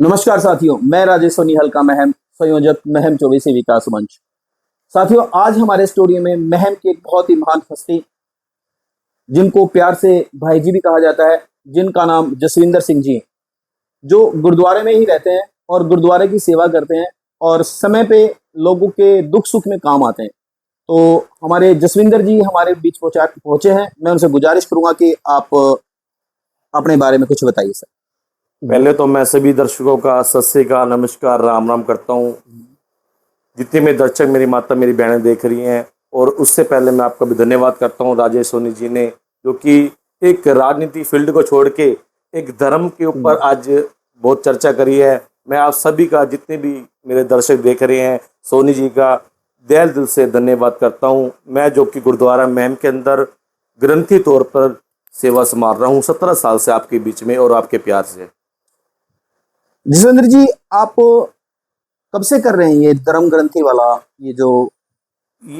नमस्कार साथियों, मैं राजेश सोनी हल्का महम, संयोजक महम चौबीसी विकास मंच। साथियों, आज हमारे स्टूडियो में महम की एक बहुत ही महान हस्ती, जिनको प्यार से भाई जी भी कहा जाता है, जिनका नाम जसविंदर सिंह जी है, जो गुरुद्वारे में ही रहते हैं और गुरुद्वारे की सेवा करते हैं और समय पे लोगों के दुख सुख में काम आते हैं। तो हमारे जसविंदर जी हमारे बीच पहुंचे हैं। मैं उनसे गुजारिश करूंगा कि आप अपने बारे में कुछ बताइए सर। पहले तो मैं सभी दर्शकों का सत श्री अकाल, नमस्कार, राम राम करता हूँ। जितने मेरे दर्शक, मेरी माता, मेरी बहनें देख रही हैं, और उससे पहले मैं आपका भी धन्यवाद करता हूँ राजेश सोनी जी ने, जो कि एक राजनीति फील्ड को छोड़ के एक धर्म के ऊपर आज बहुत चर्चा करी है। मैं आप सभी का, जितने भी मेरे दर्शक देख रहे हैं, सोनी जी का दिल से धन्यवाद करता हूँ। मैं जो कि गुरुद्वारा महम के अंदर ग्रंथी तौर पर सेवा संभाल रहा हूँ 17 साल से आपके बीच में और आपके प्यार से। जसविंदर जी, आप कब से कर रहे हैं ये धर्म ग्रंथी वाला ये जो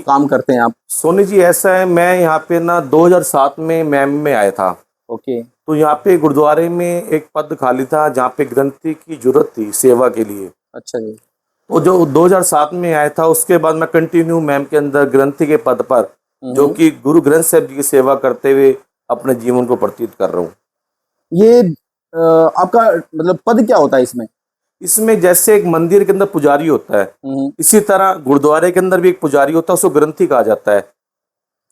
काम करते हैं आप? सोनी जी, ऐसा है, मैं यहाँ पे ना 2007 में मैम में आया था। ओके। तो यहाँ पे गुरुद्वारे में एक पद खाली था जहाँ पे ग्रंथी की जरूरत थी सेवा के लिए। अच्छा जी। तो जो 2007 में आया था, उसके बाद मैं कंटिन्यू मैम के अंदर ग्रंथी के पद पर, जो कि गुरु ग्रंथ साहब जी की सेवा करते हुए अपने जीवन को व्यतीत कर रहा हूँ। ये आपका मतलब पद क्या होता है इसमें? इसमें जैसे एक मंदिर के अंदर पुजारी होता है, इसी तरह गुरुद्वारे के अंदर भी एक पुजारी होता है, उसको ग्रंथी कहा जाता है।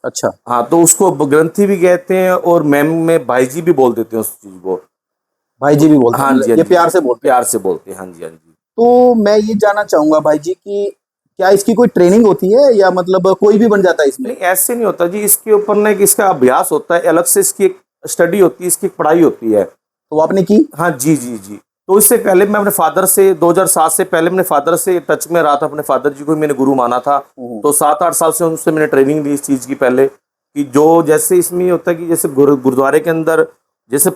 अच्छा। हाँ, तो उसको ग्रंथी भी कहते हैं और मैम में भाई जी भी बोल देते हैं उस चीज को। भाई जी भी बोलते हैं? हाँ जी, ये प्यार से बोलते हैं? प्यार से बोलते हैं, हाँ जी, हाँ जी। तो मैं ये जानना चाहूंगा भाई जी कि क्या इसकी कोई ट्रेनिंग होती है या मतलब कोई भी बन जाता है इसमें? नहीं, ऐसे नहीं होता जी। इसके ऊपर ना एक इसका अभ्यास होता है, अलग से इसकी एक स्टडी होती है, इसकी एक पढ़ाई होती है। तो आपने की? हाँ जी जी जी। तो इससे पहले मैं अपने फादर से 2007 से पहले अपने फादर से टच में रहा था। अपने फादर जी को मैंने गुरु माना था। तो 7-8 साल से उनसे मैंने ट्रेनिंग ली इस चीज की। पहले कि जो जैसे इसमें ये होता है कि जैसे गुरुद्वारे के अंदर जैसे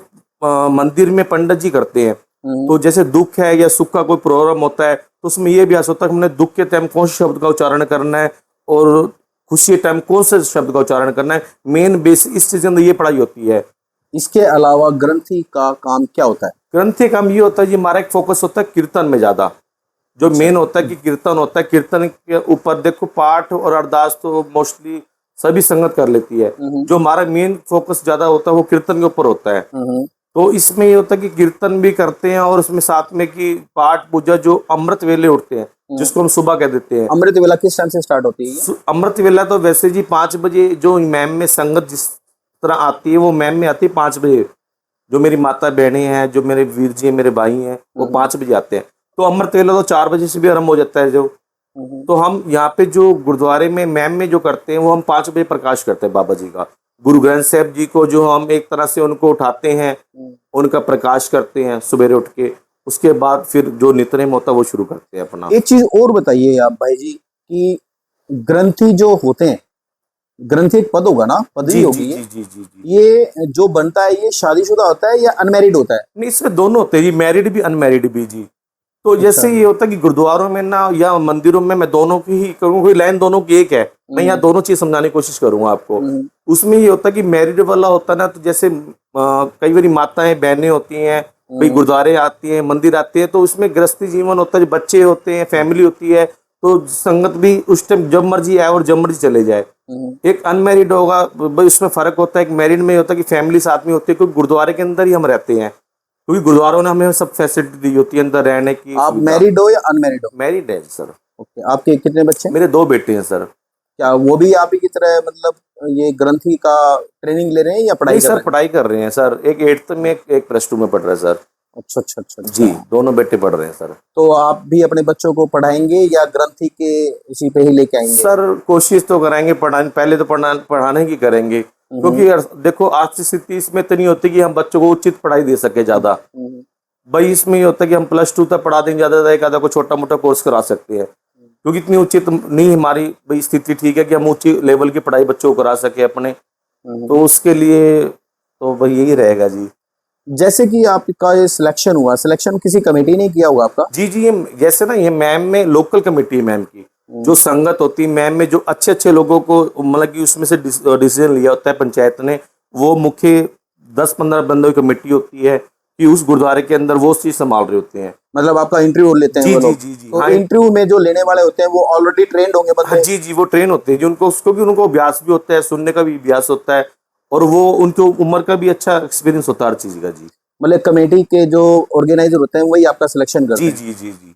मंदिर में पंडित जी करते हैं, तो जैसे दुख है या सुख का कोई प्रोग्राम होता है, तो उसमें ये अभ्यास होता है कि हमने दुख के टाइम कौन से शब्द का उच्चारण करना है और खुशी के टाइम कौन से शब्द का उच्चारण करना है। मेन बेस इस चीज के अंदर ये पढ़ाई होती है। इसके अलावा ग्रंथी का काम क्या होता है? ग्रंथी काम ये होता है जी, हमारा एक फोकस होता है कीर्तन में ज्यादा। जो मेन होता है कि कीर्तन होता है, कीर्तन के ऊपर देखो पाठ और अरदास तो मोस्टली सभी संगत कर लेती है। जो हमारा मेन फोकस ज्यादा होता है वो कीर्तन के ऊपर होता है। तो इसमें ये होता है कि कीर्तन भी करते हैं और उसमें साथ में कि पाठ पूजा, जो अमृत वेले उठते हैं, जिसको हम सुबह कह देते हैं। अमृत वेला किस टाइम से स्टार्ट होती है? अमृत वेला तो वैसे जी 5 बजे, जो मैम में संगत जिस तरह आती है वो मैम में आती है 5 बजे। जो मेरी माता बहनें हैं, जो मेरे वीर जी हैं, मेरे भाई हैं, वो 5 बजे आते हैं। तो अमृत वेला तो 4 बजे से भी आरम्भ हो जाता है जो। तो हम यहाँ पे जो गुरुद्वारे में मैम में जो करते हैं वो हम 5 बजे प्रकाश करते हैं बाबा जी का। गुरु ग्रंथ साहब जी को जो हम एक तरह से उनको उठाते हैं, उनका प्रकाश करते हैं सवेरे उठ के। उसके बाद फिर जो नित्यनेम होता है वो शुरू करते हैं अपना। एक चीज और बताइए आप भाई जी कि ग्रंथी जो होते हैं, ग्रंथी एक पद होगा ना, पदवी होगी जी, ये? जी, जी, जी। ये जो बनता है ये शादीशुदा होता है या अनमैरिड होता है? नहीं, इसमें दोनों होते हैं जी, मैरिड भी अनमैरिड भी जी। तो जैसे ये होता है कि गुरुद्वारों में ना या मंदिरों में मैं दोनों की ही करूँ, कोई लाइन दोनों की एक है। मैं यहाँ दोनों चीज समझाने की कोशिश करूंगा आपको। उसमें ये होता है कि मैरिड वाला होता है ना, तो जैसे कई बार माताएं बहनें होती हैं, भाई गुरुद्वारे आती हैं, मंदिर आती है, तो उसमें गृहस्थी जीवन होता है, बच्चे होते हैं, फैमिली होती है। तो संगत भी उस टाइम जब मर्जी आए और जब मर्जी चले जाए। एक अनमैरिड होगा भाई, उसमें फर्क होता है। एक मैरिड में होता है कि फैमिली साथ में होती है, क्योंकि गुरुद्वारे के अंदर ही हम रहते हैं, क्योंकि गुरुद्वारों ने हमें सब फैसिलिटी दी होती है अंदर रहने की। आप मैरिड हो या अनमैरिड हो? मैरिड है सर। ओके। आपके कितने बच्चे हैं? मेरे 2 बेटे हैं सर। क्या वो भी आप ही की तरह मतलब ये ग्रंथी का ट्रेनिंग ले रहे हैं या पढ़ाई नहीं कर सर, रहे हैं? पढ़ाई कर रहे हैं सर। एक 8th में, एक +2 में पढ़ रहा है सर। अच्छा अच्छा अच्छा जी, दोनों बेटे पढ़ रहे हैं सर। तो आप भी अपने बच्चों को पढ़ाएंगे या ग्रंथी के इसी पे ही लेके आएंगे? सर कोशिश तो कराएंगे पढ़ाने, पहले तो पढ़ाने की करेंगे, क्योंकि देखो आर्थिक स्थिति इसमें तो नहीं होती कि हम बच्चों को उचित पढ़ाई दे सके ज्यादा। भाई इसमें ये होता है कि हम +2 तक पढ़ा देंगे, ज्यादा एक आधा को छोटा मोटा कोर्स करा सकते हैं, क्योंकि इतनी उचित नहीं हमारी भाई स्थिति ठीक है कि हम ऊंची लेवल की पढ़ाई बच्चों को करा सके अपने। तो उसके लिए तो भाई यही रहेगा जी। जैसे कि आपका ये सिलेक्शन हुआ, सिलेक्शन किसी कमेटी ने किया होगा आपका? जी जी, ये जैसे ना, ये मैम में लोकल कमेटी है मैम की, जो संगत होती है मैम में, जो अच्छे अच्छे लोगों को मतलब कि उसमें से डिसीजन लिया होता है पंचायत ने। वो मुख्य 10-15 बंदों की कमेटी होती है कि कि उस गुरुद्वारे के अंदर वो चीज संभाल रहे होते हैं। मतलब आपका इंटरव्यू लेते हैं जी वो जी लोग। जी जी तो हाँ इंटरव्यू में जो लेने वाले होते हैं वो ऑलरेडी ट्रेंड होंगे हाँ बंदे। जी जी, वो ट्रेन होते हैं जो उनको उसको भी उनको अभ्यास भी होता है, सुनने का भी अभ्यास होता है, और वो उनको उम्र का भी अच्छा एक्सपीरियंस होता है हर चीज का जी। मतलब कमेटी के जो ऑर्गेनाइजर होते हैं वही आपका सिलेक्शन करते जी हैं। जी जी जी।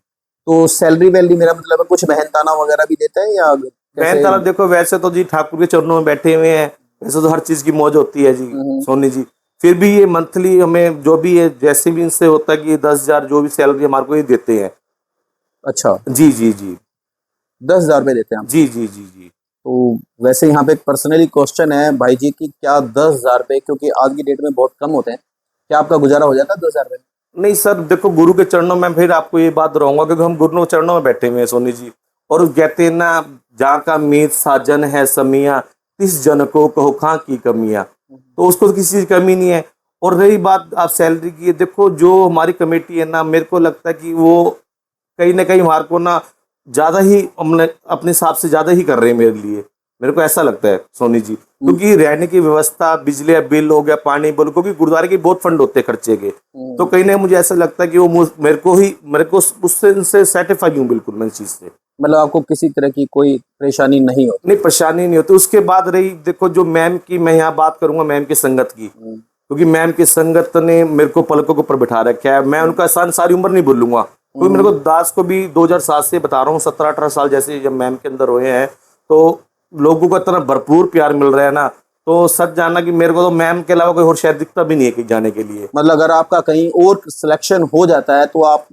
तो सैलरी वैलरी मेरा मतलब है कुछ मेहनताना वगैरह भी देते हैं या बहन कैसे? ताला देखो, वैसे तो जी ठाकुर के चरणों में बैठे हुए हैं, वैसे तो हर चीज की मौज होती है जी हम्म, सोनी जी। फिर भी ये मंथली हमें जो भी है, जैसे भी इनसे होता है कि 10,000 जो भी सैलरी हमारे को ये देते हैं। अच्छा, जी जी जी 10,000 रुपये देते हैं आपको। जी जी जी जी। तो वैसे यहाँ पे पर्सनली क्वेश्चन है भाई जी की, क्या 10,000 रुपये, क्योंकि आज की डेट में बहुत कम होते हैं, क्या आपका गुजारा हो जाता है 10,000 रुपये? नहीं सर, देखो गुरु के चरणों में फिर आपको ये बात रहूंगा, क्योंकि हम गुरु के चरणों में बैठे हुए हैं सोनी जी। और कहते हैं ना, जहाँ का मीत साजन है समिया, तिस जन को कहो खां की कमियां। तो उसको तो किसी चीज की कमी नहीं है। और रही बात आप सैलरी की, देखो जो हमारी कमेटी है ना, मेरे को लगता है कि वो कहीं ना कहीं हमारे को ना ज्यादा ही हमने अपने हिसाब से ज्यादा ही कर रहे हैं मेरे लिए। मेरे को ऐसा लगता है सोनी जी, क्योंकि रहने की व्यवस्था, बिजली का बिल हो गया, पानी बिल, क्योंकि गुरुद्वारे के बहुत फंड होते हैं खर्चे के। तो कहीं ना मुझे ऐसा लगता है कि वो मेरे को उससे उनसे सेटिस्फाई हूँ बिल्कुल मैं इस चीज से। मतलब आपको किसी तरह की कोई परेशानी नहीं होती? नहीं, परेशानी नहीं होती। उसके बाद रही देखो जो मैम की, मैं यहाँ बात करूंगा मैम की संगत की, क्योंकि मैम की संगत ने मेरे को पलकों के ऊपर बिठा रखा है। मैं उनका सारी उम्र नहीं बोलूंगा, क्योंकि मेरे को दास को भी 2007 से बता रहा हूँ, 17-18 साल जैसे जब मैम के अंदर हुए हैं, तो लोगों का इतना भरपूर प्यार मिल रहा है ना, तो सच जानना कि मेरे को तो मैम के अलावा कोई और शायद दिखता भी नहीं है कहीं जाने के लिए। मतलब अगर आपका कहीं और सिलेक्शन हो जाता है तो आप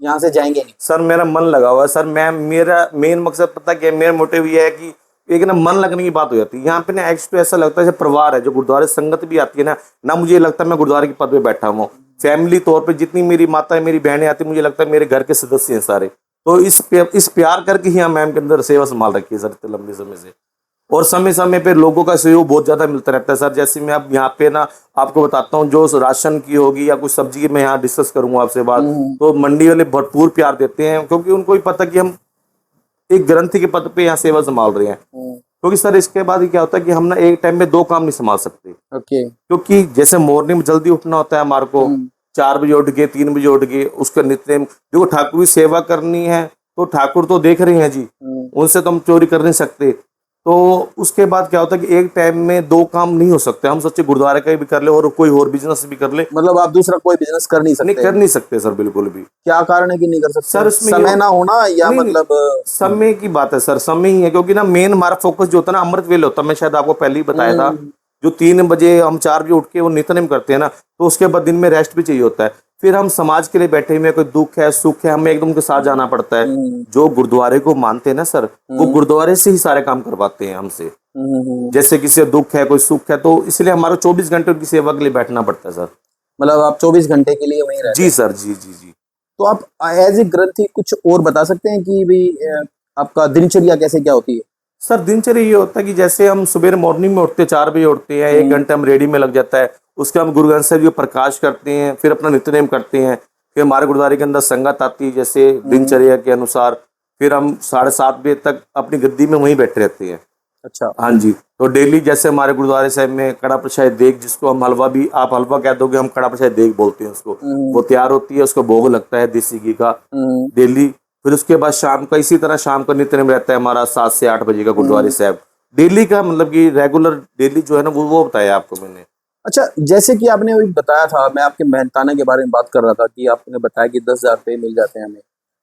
यहाँ से जाएंगे नहीं? सर मेरा मन लगा हुआ है सर। मैम, मेरा मेन मकसद पता क्या है, मेरा मोटिव ये है कि एक ना मन लगने की बात हो जाती है यहाँ पे ना। एक्चुअली ऐसा लगता है जैसे परिवार है, जो गुरुद्वारे संगत भी आती है ना मुझे लगता है मैं गुरुद्वारे के पद पे बैठा हूँ। फैमिली तौर पे जितनी मेरी माता है, मेरी बहनें आती, मुझे लगता है मेरे घर के सदस्य हैं सारे। तो इस प्यार करके ही यहाँ मैम के अंदर सेवा संभाल रखी है सर इतने लंबे समय से। और समय समय पे लोगों का सहयोग बहुत ज्यादा मिलता रहता है सर। जैसे मैं अब यहाँ पे ना आपको बताता हूँ, जो राशन की होगी या कुछ सब्जी की मैं यहाँ डिस्कस करूंगा आपसे बात, तो मंडी वाले भरपूर प्यार देते हैं, क्योंकि उनको भी पता कि हम एक ग्रंथी के पद पे यहाँ सेवा संभाल रहे हैं। क्योंकि सर इसके बाद ही क्या होता है कि हम ना एक टाइम में 2 काम नहीं संभाल सकते। ओके। क्योंकि जैसे मॉर्निंग में जल्दी उठना होता है हमारे को, 4 बजे उठ गए, 3 बजे उठ गए, उसका नित्य देखो ठाकुर की सेवा करनी है, तो ठाकुर तो देख रहे हैं जी, उनसे तो हम चोरी कर नहीं सकते। तो उसके बाद क्या होता है कि एक टाइम में 2 काम नहीं हो सकते। हम सोचे गुरुद्वारे का भी कर ले और कोई और बिजनेस भी कर ले, मतलब आप दूसरा कोई बिजनेस कर नहीं नहीं सकते? कर नहीं सकते सर बिल्कुल भी। क्या कारण है कि नहीं कर सकते? सर इसमें समय ना होना या नहीं, मतलब समय की बात है सर, समय ही है। क्योंकि ना मेन हमारा फोकस जो होता है ना अमृत वेले होता है, मैं शायद आपको पहले ही बताया था। जो 3 बजे हम 4 बजे उठ के वो नित्यनेम करते हैं ना, तो उसके बाद दिन में रेस्ट भी चाहिए होता है। फिर हम समाज के लिए बैठे हुए, कोई दुख है सुख है, हमें एकदम के साथ जाना पड़ता है। जो गुरुद्वारे को मानते हैं ना सर, वो गुरुद्वारे से ही सारे काम करवाते हैं हमसे। जैसे किसी को दुख है, कोई सुख है, तो इसलिए हमारा 24 घंटे उनकी सेवा के लिए बैठना पड़ता है सर। मतलब आप 24 घंटे के लिए वहीं रहते जी सर, जी जी जी। तो आप एज ए ग्रंथी कुछ और बता सकते हैं कि भाई आपका दिनचर्या कैसे क्या होती है? सर दिनचर्या ये होता है कि जैसे हम सुबह मॉर्निंग में उठते हैं, 4 बजे उठते हैं, 1 घंटा हम रेडी में लग जाता है। उसके हम गुरु ग्रंथ साहिब जी को प्रकाश करते हैं, फिर अपना नित्यनेम करते हैं। फिर हमारे गुरुद्वारे के अंदर संगत आती है जैसे दिनचर्या के अनुसार। फिर हम 7:30 बजे तक अपनी गद्दी में वहीं बैठे रहते हैं। अच्छा। हाँ जी। तो डेली जैसे हमारे गुरुद्वारे साहब में कड़ा प्रसाद देग, जिसको हम हलवा भी, आप हलवा कह दोगे, हम कड़ा प्रसाद देग बोलते हैं उसको, वो तैयार होती है, उसको भोग लगता है देसी घी का डेली। फिर उसके बाद शाम का इसी तरह शाम का नित्यनेम रहता है हमारा 7 से 8 बजे का गुरुद्वारे साहब डेली का, मतलब कि रेगुलर डेली जो है ना वो बताया आपको मैंने। अच्छा, जैसे कि आपने अभी बताया था, मैं आपके मेहनताना के बारे में बात कर रहा था कि आपने बताया कि 10,000 रुपये मिल जाते हैं हमें।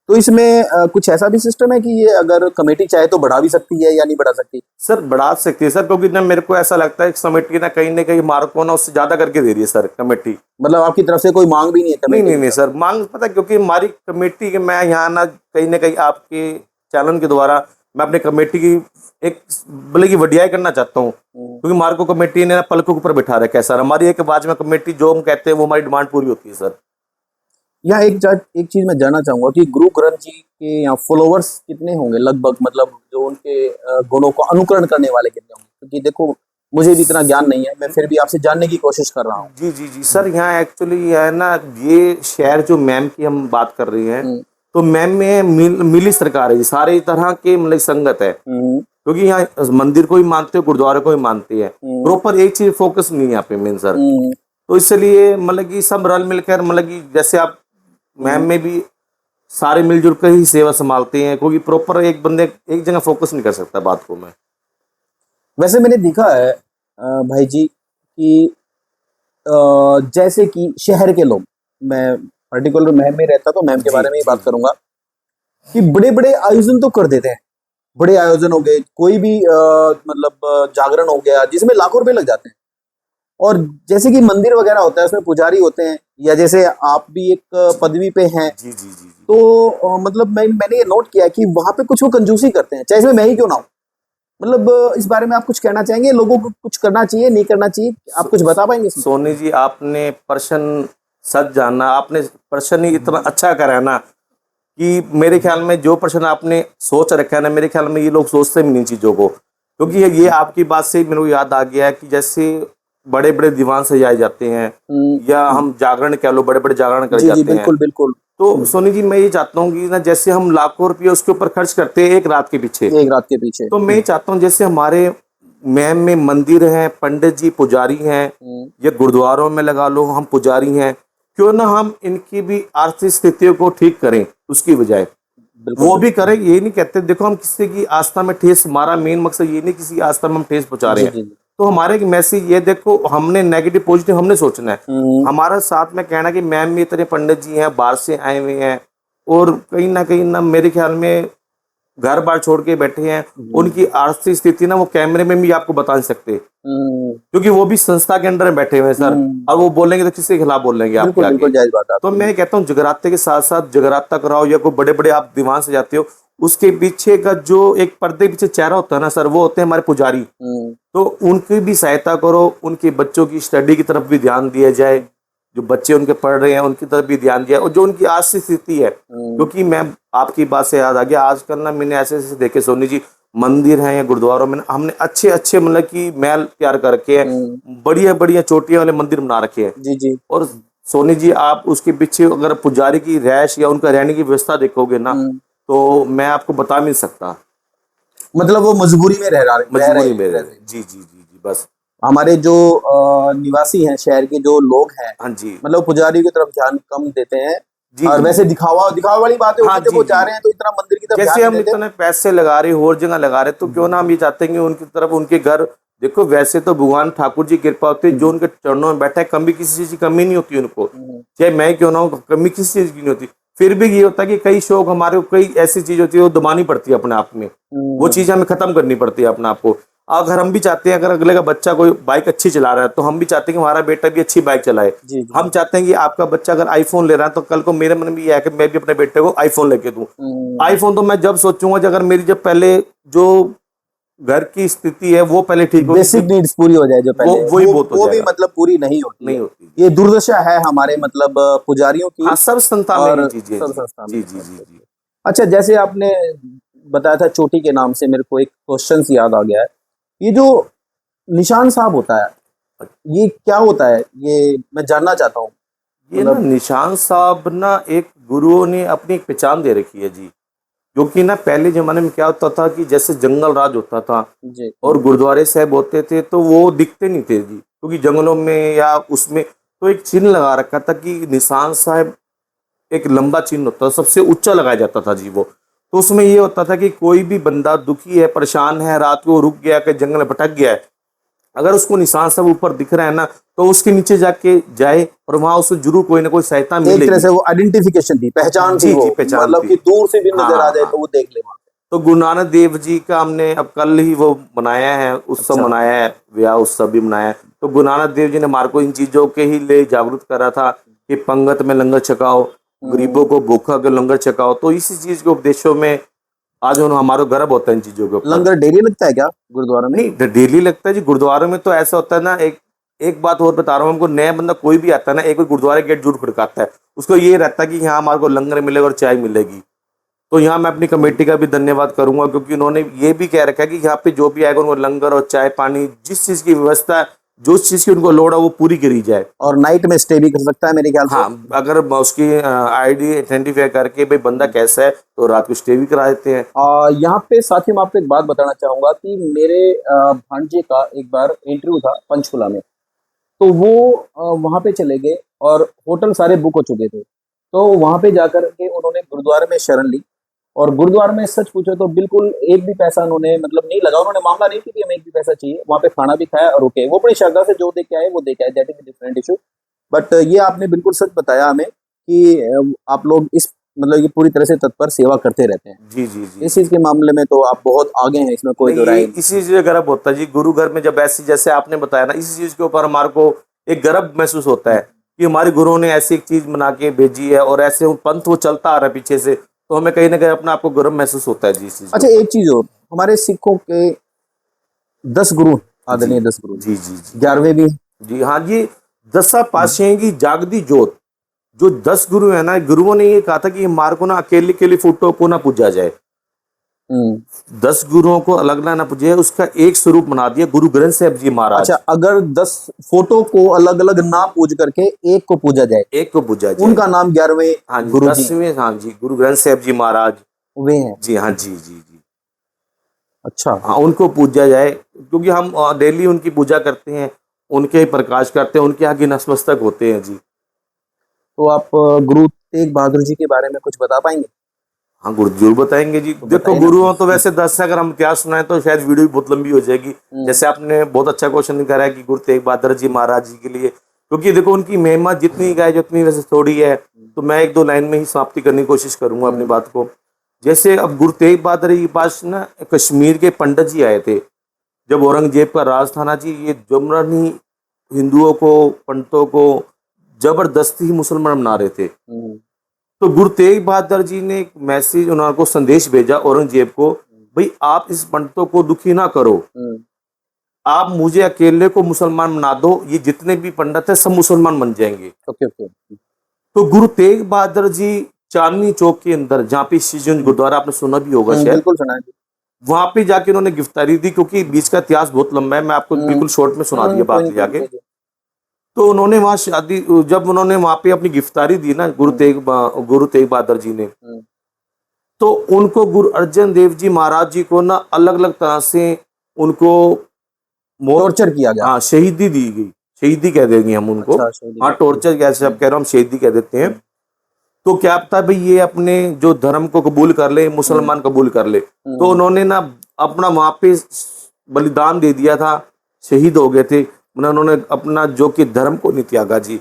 तो इसमें कुछ ऐसा भी सिस्टम है कि ये अगर कमेटी चाहे तो बढ़ा भी सकती है या नहीं बढ़ा सकती? सर बढ़ा सकती है सर, क्योंकि ना मेरे को ऐसा लगता है कि कमेटी ना कहीं मार्को ना उससे ज्यादा करके दे रही है सर कमेटी। मतलब आपकी तरफ से कोई मांग भी नहीं है कमेटी? नहीं सर, मांग पता है, क्योंकि हमारी कमेटी के, मैं यहाँ ना कहीं आपके चैनल के द्वारा मैं अपने कमेटी की एक भले की वडियाई करना चाहता हूँ। क्योंकि हमारे को कमेटी ने ना पलकों के ऊपर बैठा रखा है सर। हमारी एक आवाज में कमेटी जो हम कहते हैं वो हमारी डिमांड पूरी होती है सर। यहाँ एक चीज मैं जानना चाहूंगा कि गुरु ग्रंथ जी के यहाँ फॉलोअर्स कितने होंगे लगभग, मतलब जो उनके गुणों को अनुकरण करने वाले कितने होंगे? क्योंकि देखो मुझे भी इतना ज्ञान नहीं है, मैं फिर भी आपसे जानने की कोशिश कर रहा हूँ। जी जी जी सर, यहाँ एक्चुअली है ना, ये शहर जो मैम की हम बात कर रहे हैं, तो मैम में मिली सरकार है, सारे तरह के मतलब संगत है। क्योंकि यहाँ मंदिर को भी मानते हैं, गुरुद्वारे को भी मानते हैं। प्रॉपर एक चीज फोकस नहीं है यहाँ पे मेन सर। तो इसलिए मतलब कि सब रल मिलकर मतलब कि जैसे आप मैम में भी सारे मिलजुल कर ही सेवा संभालते हैं, क्योंकि प्रॉपर एक बंदे एक जगह फोकस नहीं कर सकता बात को मैं। वैसे मैंने देखा है भाई जी कि जैसे कि शहर के लोग, मैं पर्टिकुलर महम में रहता तो महम के जी बारे में ही जी बात जी करूंगा कि बड़े बड़े आयोजन तो कर देते हैं। बड़े आयोजन हो गए, कोई भी मतलब जागरण हो गया जिसमें लाखों रुपए लग जाते हैं। और जैसे कि मंदिर वगैरह होता है उसमें पुजारी होते हैं, या जैसे आप भी एक पदवी पे हैं, जी जी जी जी। तो मतलब मैंने ये नोट किया कि वहां पे कुछ वो कंजूसी करते हैं, चाहे इसमें मैं ही क्यों ना हूं। मतलब इस बारे में आप कुछ कहना चाहेंगे, लोगों को कुछ करना चाहिए नहीं करना चाहिए, आप कुछ बता पाएंगे इसमें? सोनी जी, आपने प्रश्न सच जाना, आपने प्रश्न ही इतना अच्छा करा है ना कि मेरे ख्याल में जो प्रश्न आपने सोच रखा है ना, मेरे ख्याल में ये लोग सोचते भी नहीं इन चीजों को। क्योंकि ये आपकी बात से मेरे को याद आ गया है कि जैसे बड़े बड़े दीवान सजाए जाते हैं, या हम्म, हम जागरण कह लो, बड़े बड़े जागरण करे जी जी, जाते हैं। बिल्कुल बिल्कुल। तो सोनी जी, मैं ये चाहता हूँ कि ना जैसे हम लाखों रुपये उसके ऊपर खर्च करते हैं एक रात के पीछे, एक रात के पीछे। तो मैं ये चाहता हूँ जैसे हमारे मैम में मंदिर हैं, पंडित जी पुजारी हैं, या गुरुद्वारों में लगा लो हम पुजारी हैं, क्यों ना हम इनकी भी आर्थिक स्थितियों को ठीक करें उसकी बजाय। बिल्कुल वो भी बिल्कुल। करें, ये नहीं कहते, देखो हम किसी की आस्था में ठेस, हमारा मेन मकसद ये नहीं किसी की आस्था में हम ठेस पहुंचा रहे जी हैं। जी जी। तो हमारे एक मैसेज ये, देखो हमने नेगेटिव पॉजिटिव हमने सोचना है। हम्म, हमारा साथ में कहना कि मैम में इतने पंडित जी हैं बाहर से आए हुए हैं, और कहीं ना मेरे ख्याल में घर बार छोड़ के बैठे हैं, उनकी आर्थिक स्थिति ना वो कैमरे में भी आपको बता नहीं सकते, हम्म, क्योंकि वो भी संस्था के अंडर में बैठे हुए हैं सर। हम्म, और वो बोलेंगे तो किसके खिलाफ बोलेंगे आपके बिल्कुल आगे। बिल्कुल जायज बात है तो आपकी। मैं कहता हूँ जगराते के साथ साथ जगराता कराओ, या कोई बड़े बड़े आप दीवान से जाते हो, उसके पीछे का जो एक पर्दे पीछे चेहरा होता है ना सर, वो होते हैं हमारे पुजारी। हम्म, तो उनकी भी सहायता करो, उनके बच्चों की स्टडी की तरफ भी ध्यान दिया जाए, जो बच्चे उनके पढ़ रहे हैं उनकी तरफ भी ध्यान दिया, और जो उनकी आर्थिक स्थिति है, क्योंकि मैं आपकी बात से याद आ गया, आजकल ना मैंने ऐसे ऐसे देखे सोनी जी, मंदिर हैं या गुरुद्वारों में ना हमने अच्छे अच्छे मतलब कि महल तैयार कर रखे हम्म, हैं, बढ़िया बढ़िया चोटियां वाले मंदिर बना रखे हैं। जी जी। और सोनी जी, आप उसके पीछे अगर पुजारी की रैश या उनका रहने की व्यवस्था देखोगे ना, तो मैं आपको बता भी नहीं सकता। मतलब वो मजबूरी में रह रहे मजबूरी हैं में एक रह तरह रहे, से। जी जी जी जी, बस। हमारे जो निवासी हैं, शहर के जो लोग हैं, हाँ जी मतलब पुजारी की तरफ ध्यान कम देते हैं। जी और जी वैसे जी। दिखावा दिखावा वाली बातें हाँ होती है, जब जी वो जा जी, रहे हैं तो इतना मंदिर की तरफ ध्यान जैसे नहीं हम देते। इतने पैसे लगा रहे और जगह लगा रहे, तो क्यों ना हम ये चाहते हैं कि उनकी तरफ उनके घर, देखो वैसे तो भगवान ठाकुर जी की कृपा होती है, जो उनके चरणों में बैठा है, कभी किसी चीज की कमी नहीं होती उनको, चाहे मैं क्यों ना हूँ, कमी किसी चीज की नहीं होती। फिर भी ये होता है कि कई शौक हमारे को, कई ऐसी चीज होती है वो दबानी पड़ती है अपने आप में, वो चीज हमें खत्म करनी पड़ती है अपने आप को। अगर हम भी चाहते हैं, अगर अगले का बच्चा कोई बाइक अच्छी चला रहा है, तो हम भी चाहते हैं कि हमारा बेटा भी अच्छी बाइक चलाए। जी जी। हम चाहते हैं कि आपका बच्चा अगर आईफोन ले रहा है, तो कल को मेरे मन में ये है कि मैं भी अपने बेटे को आईफोन लेके दूं। आईफोन तो मैं जब सोचूंगा जब अगर मेरी जब पहले जो घर की स्थिति है वो पहले ठीक होगी, बेसिक नीड्स पूरी हो जाए जो वो पहले, वही बहुत हो वो भी जाएगा। मतलब पूरी नहीं होती नहीं है। होती। ये दुर्दशा है हमारे मतलब पुजारियों की, हाँ, सब संस्था में ये और चीजें हैं सब जी। संस्था में जी है। जी जी जी। अच्छा, जैसे आपने बताया था चोटी के नाम से, मेरे को एक क्वेश्चन याद आ गया है। ये जो निशान साहब होता है, ये क्या होता है, ये मैं जानना चाहता हूँ। ये ना मतलब निशान साहब ना एक गुरुओं ने अपनी एक पहचान दे रखी है जी। क्योंकि ना पहले जमाने में क्या होता था कि जैसे जंगल राज होता था, जी। और गुरुद्वारे साहब होते थे, तो वो दिखते नहीं थे जी, क्योंकि जंगलों में या उसमें, तो एक चिन्ह लगा रखा था कि निशान साहब एक लंबा चिन्ह होता था, सबसे ऊंचा लगाया जाता था जी वो। तो उसमें ये होता था कि कोई भी बंदा दुखी है, परेशान है, रात को रुक गया, कि जंगल में भटक गया है, अगर उसको निशान सब ऊपर दिख रहा है ना, तो उसके नीचे जाके जाए, और वहां उसको जरूर कोई ना कोई सहायता एक तरह मिलेगी। से वो आइडेंटिफिकेशन थी, पहचान थी जी वो, जी, पहचान मतलब थी। कि दूर से भी हाँ नजर आ हाँ जाए हाँ। तो वो देख ले वहां तो गुरु नानक देव जी का हमने अब कल ही वो मनाया है, पे। उत्सव अच्छा। मनाया है, विवाह उत्सव भी मनाया है। तो गुरु नानक देव जी ने हमारे को इन चीजों के ही लिए जागरूक करा था कि पंगत में लंगर छकाओ, गरीबों को भूखा के लंगर छकाओ। तो इसी चीज के उपदेशों में आज हमारा गर्व होता है इन चीजों के ऊपर। लंगर डेली लगता है क्या गुरुद्वारा में? नहीं, डेली लगता है जी गुरुद्वारे में। तो ऐसा होता है ना, एक एक बात और बता रहा हूँ, हमको नया बंदा कोई भी आता है ना, एक बार गुरुद्वारे गेट जरूर खड़काता है, उसको ये रहता है कि यहाँ हमारे को लंगर मिलेगा और चाय मिलेगी। तो यहाँ मैं अपनी कमेटी का भी धन्यवाद करूंगा, क्योंकि उन्होंने ये भी कह रखा है कि यहाँ पे जो भी आएगा उनको लंगर और चाय पानी, जिस चीज की व्यवस्था है, जो चीज की उनको लोड़ है, वो पूरी करी जाए। और नाइट में स्टे भी कर सकता है मेरे ख्याल से। हाँ, अगर उसकी आईडी आइडेंटिफाई करके भाई बंदा कैसा है, तो रात को स्टे भी करा देते हैं। यहाँ पे साथी मैं आपको एक बात बताना चाहूंगा कि मेरे भांजे का एक बार इंटरव्यू था पंचकुला में। तो वो वहां पे चले गए और होटल सारे बुक हो चुके थे। तो वहां पे जाकर के उन्होंने गुरुद्वारे में शरण ली और गुरुद्वारे में सच पूछो तो बिल्कुल एक भी पैसा उन्होंने मतलब नहीं लगा। उन्होंने मामला नहीं किया कि हमें एक भी पैसा चाहिए, वहां पे खाना भी खाया और ओके, वो अपनी श्रद्धा से जो दे के आए वो दे के आए, that is different issue. But ये आपने बिल्कुल सच बताया हमें कि आप लोग इस मतलब ये पूरी तरह से तत्पर सेवा करते रहते हैं। जी जी जी। इस चीज के मामले में तो आप बहुत आगे हैं, इसमें कोई दो नहीं, राय ये नहीं। इसी चीज का गर्व होता है जी, गुरु घर में जब ऐसी जैसे आपने बताया ना, इसी चीज के ऊपर हमारे को एक गर्व महसूस होता है कि हमारे गुरुओं ने ऐसी एक चीज बना के भेजी है और ऐसे वो पंथ वो चलता आ रहा है पीछे से, तो हमें कहीं ना कहीं अपना आपको गर्व महसूस होता है जी इस चीज अच्छा, के एक चीज और, हमारे सिखों के 10 गुरु, आदरणीय 10 गुरु, ऊपर। जी जी जी 11वें भी। जी। हाँ जी, दसा पातशाही की जागती जोत, जो 10 गुरु है ना, गुरुओं ने ये कहा था कि हमारे को ना अकेले अकेले फोटो को ना पूजा जाए, हम्म। 10 गुरुओं को अलग अलग ना पूजे, उसका एक स्वरूप बना दिया गुरु ग्रंथ साहब जी महाराज। अच्छा, अगर 10 फोटो को अलग अलग ना पूज करके एक को पूजा जाए, एक को पूजा जाए, उनका नाम 11वें हाँ जी, गुरु जी 10वें, हाँ जी, गुरु ग्रंथ साहब जी महाराज। वे हैं। जी हाँ, जी जी जी। अच्छा। हाँ, उनको पूजा जाए क्योंकि हम डेली उनकी पूजा करते हैं, उनके ही प्रकाश करते हैं, उनके आगे नतमस्तक होते हैं जी। तो आप गुरु तेग बहादुर जी के बारे में कुछ बता पाएंगे? हाँ, गुरु जरूर बताएंगे जी। तो देखो बताइए ना गुरुओं तो प्लीज। वैसे 10 है, अगर हम इतिहास सुनाए तो शायद वीडियो भी बहुत लंबी हो जाएगी। जैसे आपने बहुत अच्छा क्वेश्चन करा है कि गुरु तेग बहादुर जी महाराज जी के लिए, क्योंकि देखो उनकी महिमा जितनी गाय जितनी वैसे थोड़ी है, तो मैं एक दो लाइन में ही समाप्ति करने की कोशिश करूंगा अपनी बात को। जैसे अब गुरु तेग बहादुर जी के पास ना कश्मीर के पंडित जी आए थे, जब औरंगजेब का राज था ना जी, ये जबरनी हिंदुओं को, पंडितों को जबरदस्ती ही मुसलमान बना रहे थे। तो गुरु तेग बहादुर जी ने एक मैसेज, उनको संदेश भेजा औरंगजेब को, भाई आप इस पंडितों को दुखी ना करो, आप मुझे अकेले को मुसलमान बना दो, ये जितने भी पंडित है सब मुसलमान बन जाएंगे। Okay okay. तो गुरु तेग बहादुर जी चांदनी चौक के अंदर, जहाँ पे शीशगंज गुरुद्वारा आपने सुना भी होगा शायद, बिल्कुल सुना है। वहां पे जाके उन्होंने गिरफ्तारी दी, क्योंकि बीच का इतिहास बहुत लंबा है, मैं आपको बिल्कुल शॉर्ट में सुना दिया कोई बात नहीं, जाके। कोई नहीं। तो उन्होंने वहां शादी, जब उन्होंने वहां पे अपनी गिरफ्तारी दी ना गुरु तेग बहादुर जी ने, तो उनको गुरु अर्जन देव जी महाराज जी को ना अलग अलग तरह से उनको टॉर्चर किया गया। हाँ, शहीदी दी गई, शहीदी कह देंगे हम उनको। अच्छा, शहीदी। हाँ, टॉर्चर कैसे आप कह रहे हो, हम शहीदी कह देते हैं। तो क्या पता भाई ये अपने जो धर्म को कबूल कर ले, मुसलमान कबूल कर ले, तो उन्होंने ना अपना वहां पे बलिदान दे दिया था, शहीद हो गए थे। उन्होंने अपना जो कि धर्म को नहीं त्यागा जी।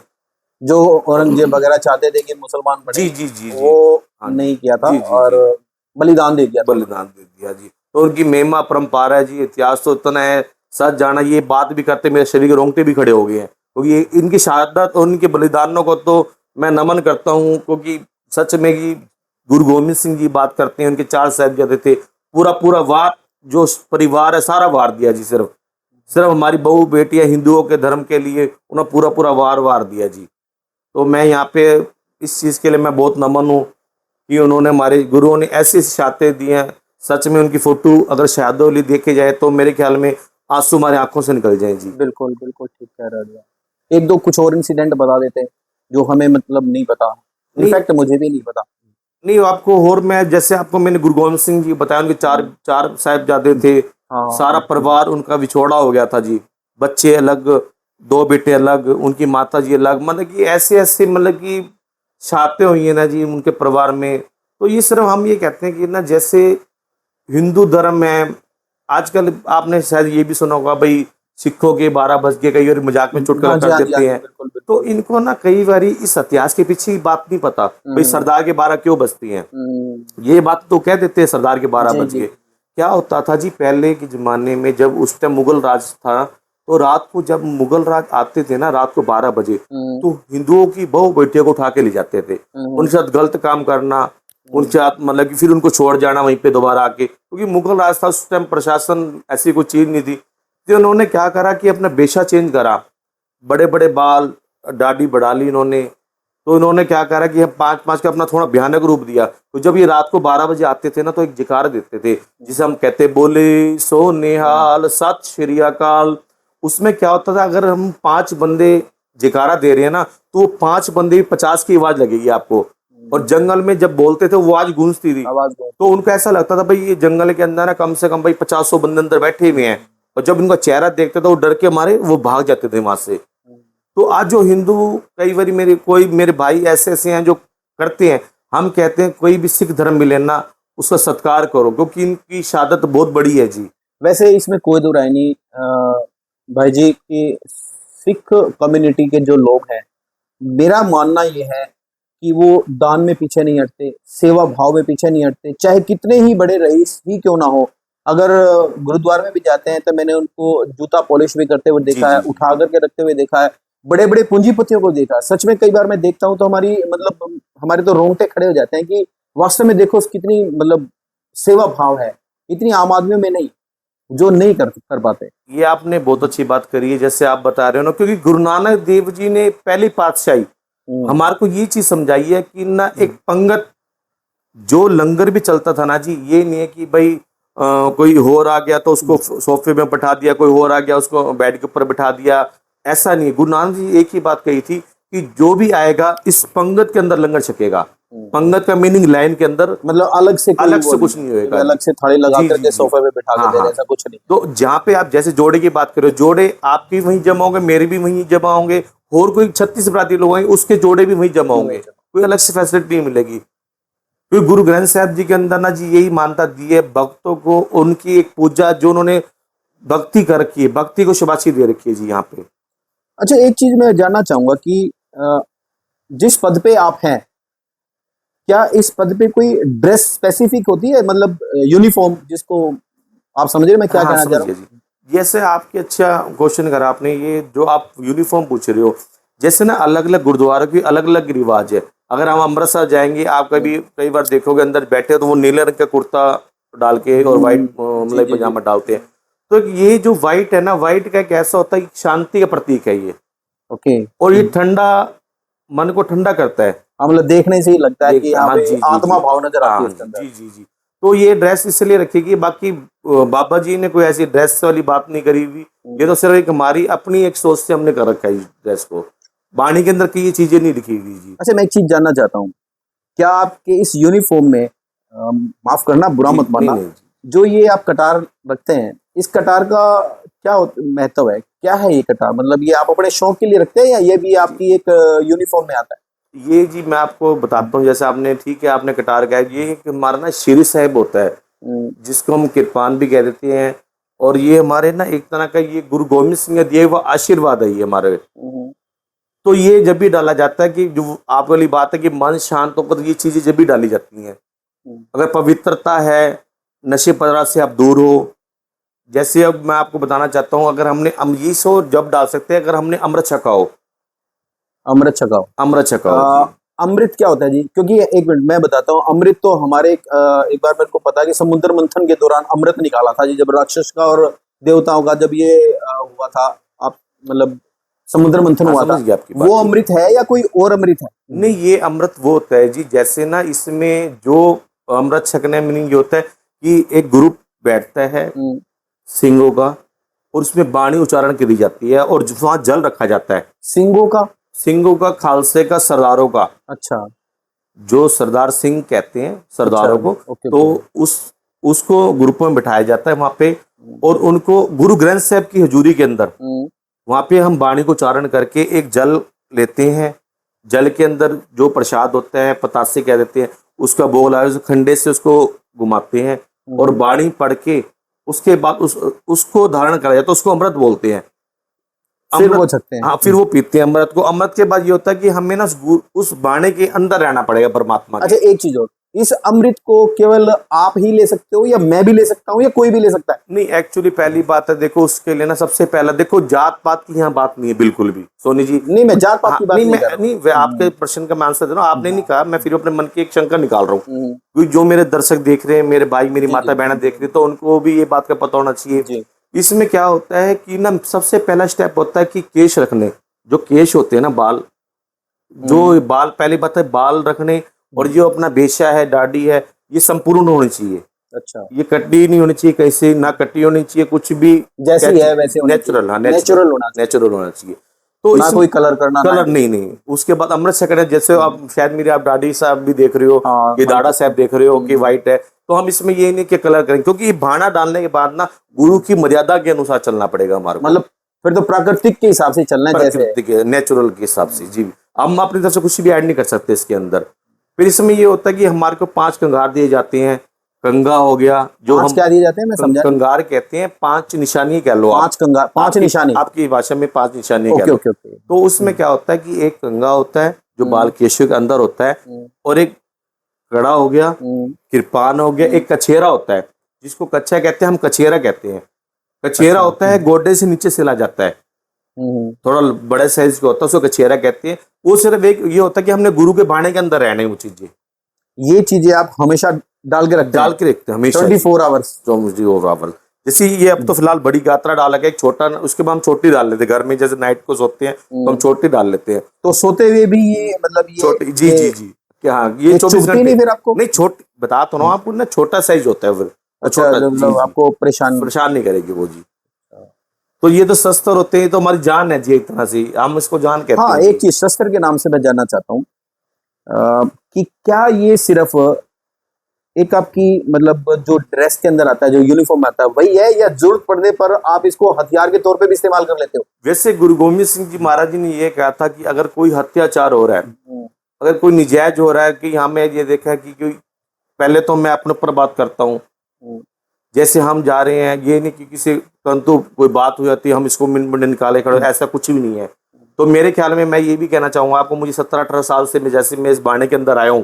जो औरंगजेब वगैरह चाहते थे कि मुसलमान बने, जी जी जी जी। वो हाँ नहीं किया था जी जी और जी, बलिदान दे दिया था। बलिदान दे दिया जी। तो उनकी महिमा परंपरा है जी, इतिहास तो इतना है, सच जाना, ये बात भी करते मेरे शरीर के रोंगटे भी खड़े हो गए हैं, क्योंकि इनकी शहादत और इनके बलिदानों को तो मैं नमन करता हूँ। क्योंकि सच में कि गुरु गोविंद सिंह जी बात करते हैं, उनके 4 साहिबजादे थे, पूरा पूरा वार जो परिवार है सारा वार दिया जी, सिर्फ सिर्फ हमारी बहू बेटियां हिंदुओं के धर्म के लिए उन्होंने पूरा पूरा वार दिया जी। तो मैं यहाँ पे इस चीज़ के लिए मैं बहुत नमन हूँ कि उन्होंने, हमारे गुरुओं ने ऐसी शहादतें दी हैं। सच में उनकी फोटो अगर शहादत देखे जाए तो मेरे ख्याल में आंसू हमारे आंखों से निकल जाए जी। बिल्कुल बिल्कुल ठीक कह रहे हो। एक दो कुछ और इंसिडेंट बता देते जो हमें मतलब नहीं पता, इनफैक्ट मुझे भी नहीं पता। नहीं, आपको और मैं जैसे आपको मैंने गुरु गोविंद सिंह जी बताया, उनके चार साहिबजादे थे, सारा परिवार उनका विछोड़ा हो गया था जी, बच्चे अलग, 2 बेटे अलग, उनकी माता जी अलग, मतलब कि ऐसे ऐसे मतलब कि शहादतें हुई है ना जी उनके परिवार में। तो ये सिर्फ हम ये कहते हैं कि ना, जैसे हिंदू धर्म में आजकल आपने शायद ये भी सुना होगा भाई, सिखों के 12 बज गए, कई बार मजाक में चुटकुला कर देते हैं। बिल्कुल बिल्कुल। तो इनको ना कई बार इस इतिहास के पीछे की बात नहीं पता, भाई सरदार के 12 क्यों बजती हैं, ये बात तो कह देते हैं सरदार के 12 बज गए। क्या होता था जी पहले के जमाने में, जब उस टाइम मुगल राज था, तो रात को जब मुगल राज आते थे ना, रात को 12 बजे, तो हिंदुओं की बहु बेटियों को उठा के ले जाते थे, उनके साथ गलत काम करना, उनके साथ मतलब कि फिर उनको छोड़ जाना वहीं पे दोबारा आके, क्योंकि मुगल राज था उस टाइम, प्रशासन ऐसी कोई चीज नहीं थी। तो उन्होंने क्या करा कि अपना पेशा चेंज करा, बड़े बड़े बाल, दाढ़ी बढ़ा ली इन्होंने। तो इन्होंने क्या करा कि हम 5-5 का अपना थोड़ा भयानक रूप दिया। तो जब ये रात को 12 बजे आते थे ना, तो एक जयकारा देते थे जिसे हम कहते बोले सो निहाल सत श्री अकाल। उसमें क्या होता था, अगर हम 5 बंदे जयकारा दे रहे हैं ना, तो 5 बंदे 50 की आवाज लगेगी आपको। और जंगल में जब बोलते थे वो आवाज गूंजती थी, तो उनको ऐसा लगता था भाई ये जंगल के अंदर ना कम से कम भाई 50-100 बंदे अंदर बैठे हुए हैं। और जब उनका चेहरा देखते थे वो डर के मारे वो भाग जाते थे वहां से। तो आज जो हिंदू कई बार मेरे भाई ऐसे ऐसे हैं जो करते हैं, हम कहते हैं कोई भी सिख धर्म मिले ना उसका सत्कार करो, क्योंकि इनकी शहादत बहुत बड़ी है जी। वैसे इसमें कोई दो राय नहीं भाई जी कि सिख कम्युनिटी के जो लोग हैं, मेरा मानना ये है कि वो दान में पीछे नहीं हटते, सेवा भाव में पीछे नहीं हटते, चाहे कितने ही बड़े रईस ही क्यों ना हो। अगर गुरुद्वारे में भी जाते हैं तो मैंने उनको जूता पॉलिश भी करते हुए देखा जी, है, जी, उठा करके रखते हुए देखा है, बड़े बड़े पूंजीपतियों को देखा है। सच में कई बार मैं देखता हूँ तो हमारे तो रोंगटे खड़े हो जाते हैं कि वास्तव में देखो कितनी सेवा भाव है, इतनी आम आदमियों में नहीं, जो नहीं कर पाते। ये आपने बहुत अच्छी बात करी है, जैसे आप बता रहे हो ना, क्योंकि गुरु नानक देव जी ने पहली पातशाही हमारे को ये चीज समझाई है कि ना एक पंगत जो लंगर भी चलता था ना जी, ये नहीं है कि भाई कोई और आ गया तो उसको सोफे में बैठा दिया, कोई और आ गया उसको बेड के ऊपर बैठा दिया, ऐसा नहीं है। गुरु नानक जी एक ही बात कही थी कि जो भी आएगा इस पंगत के अंदर लंगर छकेगा। पंगत का मीनिंग लाइन के अंदर, मतलब अलग से कुछ नहीं होएगा, अलग से थाली लगा जी, करके जी, सोफे पे बिठा के हाँ, दे रहे, हाँ। ऐसा कुछ नहीं। तो जहाँ पे आप जैसे जोड़े की बात करो, जोड़े आपके वहीं जमा होंगे, मेरे भी वहीं जमा होंगे, और कोई 36 बराती लोग हैं उसके जोड़े भी वहीं जमा होंगे, कोई अलग से फैसिलिटी नहीं मिलेगी। क्योंकि गुरु ग्रंथ साहब जी के अंदर ना जी यही मानता दी है भक्तों को, उनकी एक पूजा जो उन्होंने भक्ति कर रखी है, भक्ति को शाबाशी दे रखी है जी यहाँ पे। अच्छा, एक चीज मैं जानना चाहूंगा कि जिस पद पे आप हैं, क्या इस पद पे कोई ड्रेस स्पेसिफिक होती है, मतलब यूनिफॉर्म, जिसको आप समझ रहे हैं मैं क्या हाँ कहना समझ चाह रहा गया जी। जैसे आपके अच्छा क्वेश्चन करा आपने, ये जो आप यूनिफॉर्म पूछ रहे हो, जैसे ना अलग अलग गुरुद्वारों की अलग अलग रिवाज है। अगर हम अमृतसर जाएंगे, आप कभी कई बार देखोगे अंदर बैठे हो तो वो नीले रंग का कुर्ता डाल के और व्हाइट जी, मतलब जी, पजामा डालते हैं। तो ये जो व्हाइट है ना, व्हाइट का एक ऐसा होता है कि शांति का प्रतीक है ये, ओके। और ये ठंडा, मन को ठंडा करता है। हाँ, मतलब देखने से ही लगता है कि यहाँ हाँ पे जी जी आत्मा जी, भाव नजर आती है हाँ इसके अंदर। जी जी जी। तो ये ड्रेस इसलिए रखेगी, बाकी बाबा जी ने कोई ऐसी ड्रेस वाली बात नहीं करी हुई। ये तो सिर्फ एक हमारी अपनी एक सोच से हमने कर रखा है इस ड्रेस को, वाणी के अंदर की ये चीजें नहीं लिखी हुई जी। अच्छा, मैं एक चीज जानना चाहता हूँ, क्या आपके इस यूनिफॉर्म में माफ करना, बुरा जी मत नहीं मानना, नहीं जी। जो ये आप कटार रखते हैं, इस कटार का क्या महत्व है, क्या है ये कटार? मतलब ये आप अपने शौक के लिए रखते हैं या ये भी आपकी एक यूनिफॉर्म में आता है? ये जी मैं आपको बताता हूँ, जैसे आपने ठीक है आपने कटार कहा, ये एक हमारा ना श्री साहिब होता है, जिसको हम किरपान भी कह देते हैं। और ये हमारे ना एक तरह का ये गुरु गोविंद सिंह ने दिए हुआ आशीर्वाद है ये हमारे। तो ये जब भी डाला जाता है कि जो आप वाली बात है कि मन शांत होकर, ये चीजें जब भी डाली जाती हैं। अगर पवित्रता है, नशे पदार्थ से आप दूर हो, जैसे अब मैं आपको बताना चाहता हूँ, अगर हमने ये सो जब डाल सकते हैं अगर हमने अमृत छका हो। अमृत छकाओ। अमृत छका हो जी। अमृत क्या होता है जी? क्योंकि एक मिनट मैं बताता हूँ, अमृत तो हमारे एक बार मेरे को पता है कि समुद्र मंथन के दौरान अमृत निकाला था जी, जब राक्षस का और देवताओं का जब ये हुआ था, आप मतलब समुद्र मंथन हाँ हुआ था, समझ गया आपकी बात वो जी। अमृत है या कोई और अमृत है? नहीं, ये अमृत वो होता है जी, जैसे ना इसमें जो अमृत छकने मीनिंग ये होता है कि एक ग्रुप बैठता है सिंगों का, और उसमें वाणी उच्चारण करी जाती है और वहां जल रखा जाता है। सिंगों का? सिंगों का, खालसे का, सरदारों का, अच्छा जो सरदार सिंह कहते हैं सरदारों को। ओके तो उसको ग्रुप में बिठाया जाता है वहां पे, और उनको गुरु ग्रंथ साहब की हजूरी के अंदर वहां पे हम वाणी को उच्चारण करके एक जल लेते हैं। जल के अंदर जो प्रसाद होता है, पतासे कह देते हैं, उसका बोल आए, उस खंडे से उसको घुमाते हैं और वाणी पढ़ के उसके बाद उसको धारण करा जाता है, उसको अमृत बोलते हैं। फिर वो छकते हैं। हाँ, फिर वो पीते हैं अमृत को। अमृत के बाद ये होता है कि हमें ना उस बाणे के अंदर रहना पड़ेगा परमात्मा के। अच्छा, एक चीज और, इस अमृत को केवल आप ही ले सकते हो या मैं भी ले सकता हूँ या कोई भी ले सकता है? नहीं, एक्चुअली पहली बात है, देखो उसके लिए ना सबसे पहला देखो जात पात की यहाँ बात नहीं है बिल्कुल भी सोनी जी। नहीं, मैं जात पात हाँ, की बात नहीं कर रहा हूँ। नहीं, वे आपके प्रश्न का मैं आंसर दे रहा हूँ, आपने नहीं कहा, मैं फिर अपने मन की एक शंका निकाल रहा हूँ। क्योंकि जो मेरे दर्शक देख रहे हैं, मेरे भाई मेरी माता बहना देख रही है, तो उनको भी ये बात का पता होना चाहिए। इसमें क्या होता है कि ना सबसे पहला स्टेप होता है कि केश रखने, जो केश होते हैं ना बाल, जो बाल, पहली बात है बाल रखने, और जो अपना बेशा है, दाढ़ी है, ये संपूर्ण होनी चाहिए। अच्छा, ये कटी नहीं होनी चाहिए, कैसे ना कटी होनी चाहिए, कुछ भी जैसी है वैसे होनी नेचुरल। हाँ, नेचुरल होना चाहिए, नेचुरल होना चाहिए। तो ना कोई कलर करना, कलर नहीं। उसके बाद अमृत छकने, जैसे आप शायद मेरे आप दाढ़ी साहब भी देख रहे हो, हाँ, ये दाढ़ा साहब देख रहे हो कि व्हाइट है, तो हम इसमें ये नहीं कि कलर करेंगे, क्योंकि ये भाना डालने के बाद ना गुरु की मर्यादा के अनुसार चलना पड़ेगा हमारे को। मतलब फिर तो प्राकृतिक के हिसाब से चलना है, जैसे प्राकृतिक नेचुरल के हिसाब से जी। हम अपनी तरफ से कुछ भी ऐड नहीं कर सकते इसके अंदर। फिर इसमें ये होता है कि हमारे को 5 कंगार दिए जाते हैं। कंगा हो गया, जो पांच हम क्या दिए जाते हैं, मैं समझा नहीं। कंगार कहते हैं, 5 निशानी कह लो आप। 5 कंगार, 5 निशानी। आपकी भाषा में 5 निशानी कह ओके लो। Okay okay. तो उसमें क्या होता है कि एक कंगा होता है जो बाल केशव के अंदर होता है, और एक कड़ा हो गया, कृपान हो गया, एक कछेरा होता है जिसको कच्छा कहते हैं, हम कछेरा कहते हैं। कछेरा होता है गोडे से नीचे सिला जाता है, थोड़ा बड़े साइज का होता है, उसको कछेरा कहते हैं। वो सिर्फ एक ये होता है कि हमने गुरु के बाणे के अंदर रहने वो चीजें, ये चीजें आप हमेशा डाल के रखते डाल के रखते हैं हमेशा 24 आवर्स। 24 आवर। जैसे ये अब तो फिलहाल बड़ी गात्रा डाला गया, एक छोटा, उसके बाद हम छोटी डाल लेते हैं। घर में जैसे नाइट को सोते हैं तो हम छोटी डाल लेते हैं। तो सोते हुए भी ये मतलब ये छोटी, जी जी जी, क्या हाँ, ये 24 चुभती घंटे नहीं फिर आपको? नहीं, छोटी बता तो रहा हूँ आपको ना, छोटा साइज होता है फिर। अच्छा, छोटा, मतलब जी, जी, आपको परेशान परेशान नहीं करेगी वो जी। तो ये तो शस्त्र होते हैं, तो हमारी जान है जी, एक तरह से हम इसको जान कहते हाँ, हैं। एक चीज शस्त्र के नाम से मैं जानना चाहता हूँ कि क्या ये सिर्फ एक आपकी मतलब जो ड्रेस के अंदर आता है, जो यूनिफॉर्म आता है, वही है, या जरूरत पड़ने पर आप इसको हथियार के तौर पे भी इस्तेमाल कर लेते हो? वैसे गुरु गोविंद सिंह जी महाराज जी ने ये कहा था कि अगर कोई अत्याचार हो रहा है, अगर कोई निजायज हो रहा है, कि हमें ये देखा है कि कोई, पहले तो मैं अपने ऊपर बात करता हूँ, जैसे हम जा रहे हैं, ये नहीं कि किसी परंतु कोई बात हो जाती है हम इसको मिनट मिनट निकाले खड़े, ऐसा कुछ भी नहीं है। तो मेरे ख्याल में मैं ये भी कहना चाहूंगा आपको, मुझे 17-18 साल से, मैं जैसे मैं इस बाणे के अंदर आया हूँ,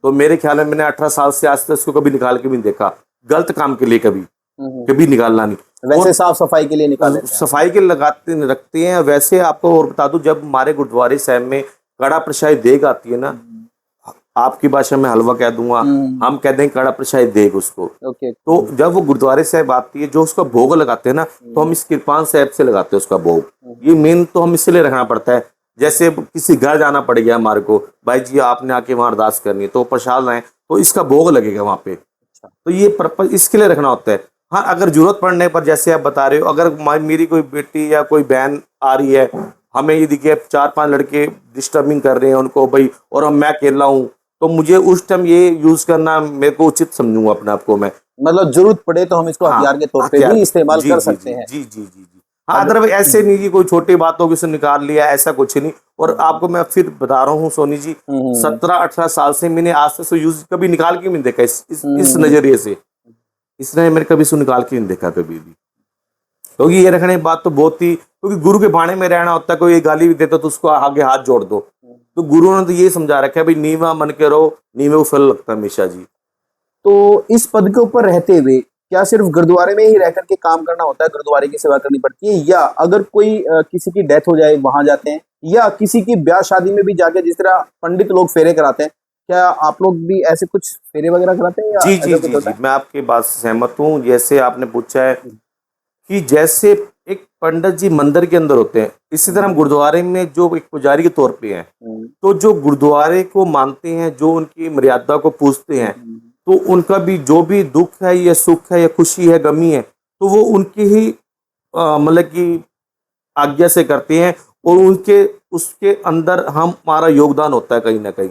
तो मेरे ख्याल में मैंने 18 साल से आज तक इसको कभी निकाल के भी नहीं देखा, गलत काम के लिए कभी निकालना नहीं। वैसे साफ सफाई के लिए निकाले, सफाई के लगाते रखते हैं। वैसे आपको और बता दूं, जब हमारे गुरुद्वारे साहब में कड़ा प्रसाद देग आती है ना, आपकी भाषा में हलवा कह दूंगा, हम कहते हैं कड़ा प्रसाद देग उसको। तो जब वो गुरुद्वारे साहब आती है, जो उसका भोग लगाते हैं ना, तो हम इस कृपान साहब से लगाते हैं उसका भोग। ये मेन तो हम इसलिए रखना पड़ता है, जैसे किसी घर जाना पड़ गया हमारे को, भाई जी आपने आके वहां अरदास करनी है, तो प्रसाद लाए तो इसका भोग लगेगा वहां पे। तो ये पर्पज इसके लिए रखना होता है। हाँ, अगर जरूरत पड़ने पर, जैसे आप बता रहे हो, अगर मेरी कोई बेटी या कोई बहन आ रही है, हमें ये दिखे 4-5 लड़के डिस्टर्बिंग कर रहे हैं उनको भाई, और मैं अकेला हूँ, तो मुझे उस टाइम ये यूज करना मेरे को उचित समझूंगा अपने आप को मैं। मतलब जरूरत पड़े तो हम इसको हथियार के तौर पे भी इस्तेमाल कर सकते हैं। जी जी जी जी। हाँ, अदरवाइज ऐसे नहीं कि कोई छोटी बात हो किसी निकाल लिया, ऐसा कुछ नहीं। और आपको मैं फिर बता रहा हूँ सोनी जी, 17-18 साल से मैंने आज तक यूज कभी निकाल के नहीं देखा इस नजरिए से, इसने मैंने कभी इसको निकाल के नहीं देखा कभी भी। क्योंकि ये रखने की बात तो बहुत ही, क्योंकि गुरु के बाणे में रहना होता है, कोई ये गाली भी देता तो उसको आगे हाथ जोड़ दो। तो गुरु ने तो ये समझा रखा है भाई, नीवा मन के रहो, नीवे को फल लगता है हमेशा जी। तो इस पद के ऊपर रहते हुए क्या सिर्फ गुरुद्वारे में ही रह करके काम करना होता है, गुरुद्वारे की सेवा करनी पड़ती है, या अगर कोई किसी की डेथ हो जाए वहां जाते हैं, या किसी की ब्याह शादी में भी जाके, जिस तरह पंडित लोग फेरे कराते हैं, क्या आप लोग भी ऐसे कुछ फेरे वगैरह कराते हैं? या जी जी जी जी, मैं आपकी बात से सहमत हूँ। जैसे आपने पूछा है कि जैसे एक पंडित जी मंदिर के अंदर होते हैं, इसी तरह हम गुरुद्वारे में जो एक पुजारी के तौर पे हैं, तो जो गुरुद्वारे को मानते हैं, जो उनकी मर्यादा को पूछते हैं, तो उनका भी जो भी दुख है या सुख है या खुशी है गमी है, तो वो उनकी ही मतलब कि आज्ञा से करते हैं, और उनके उसके अंदर हमारा योगदान होता है। कहीं ना कहीं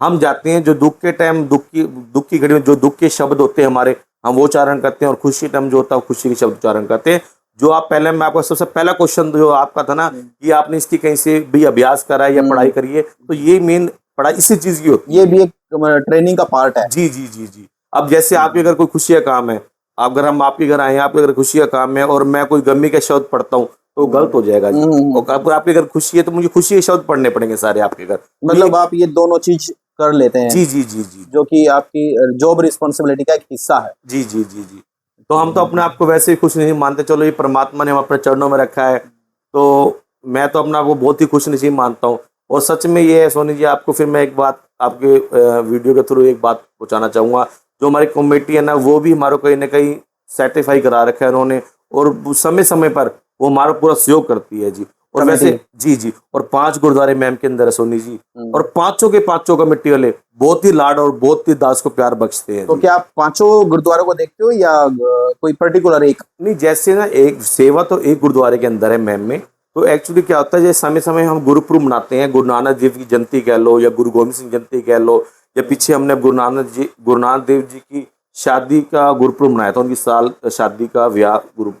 हम जाते हैं, जो दुख के टाइम दुख की घड़ी में जो दुख के शब्द होते हैं हमारे, हम वो उच्चारण करते हैं, और खुशी टाइम जो होता है खुशी के शब्द उच्चारण करते हैं। जो आप पहले, मैं आपको सबसे पहला क्वेश्चन जो आपका था ना, कि आपने इसकी कहीं से भी अभ्यास करा है या पढ़ाई करी है, तो ये मेन पढ़ाई इसी चीज की होती है। ये भी एक ट्रेनिंग का पार्ट है। जी जी जी जी। अब जैसे आपके अगर कोई खुशी का काम है, अगर हम आपके घर आए हैं, आपके अगर खुशी का काम है, और मैं कोई गमी के शब्द पढ़ता हूँ, तो गलत हो जाएगा जी। और आपके अगर खुशी है, तो मुझे खुशी के शब्द पढ़ने पड़ेंगे सारे आपके घर। मतलब आप ये दोनों चीज कर लेते हैं। जी जी जी जी, जो कि आपकी जॉब रिस्पॉन्सिबिलिटी का एक हिस्सा है। जी जी जी जी। तो हम तो अपने आप को वैसे ही खुश नहीं मानते, चलो ये परमात्मा ने हम अपने चरणों में रखा है, तो मैं तो अपने आप को बहुत ही खुश नसीब मानता हूँ। और सच में ये है सोनी जी, आपको फिर मैं एक बात आपके वीडियो के थ्रू एक बात पहुँचाना चाहूँगा। जो हमारी कमेटी है ना, वो भी हमारे कहीं ना कहीं सर्टिफाई करा रखा है उन्होंने, और समय समय पर वो हमारा पूरा सहयोग करती है जी। और वैसे जी जी, और 5 गुरुद्वारे मैम के अंदर है सोनी जी, और पांचों के पांचों कमेटी वाले बहुत ही लाड और बहुत ही दास को प्यार बख्शते हैं। तो क्या आप 5 गुरुद्वारों को देखते हो, या कोई पर्टिकुलर एक? नहीं, जैसे ना एक सेवा तो एक गुरुद्वारे के अंदर है मैम में। तो एक्चुअली क्या होता है, जैसे समय समय हम गुरुपुरब मनाते हैं, गुरु नानक देव की जयंती कह लो, या गुरु गोविंद सिंह जयंती कह लो, या पीछे हमने गुरु नानक देव जी की शादी का गुरुपुरब मनाया था, उनकी साल शादी का ब्याह गुरु।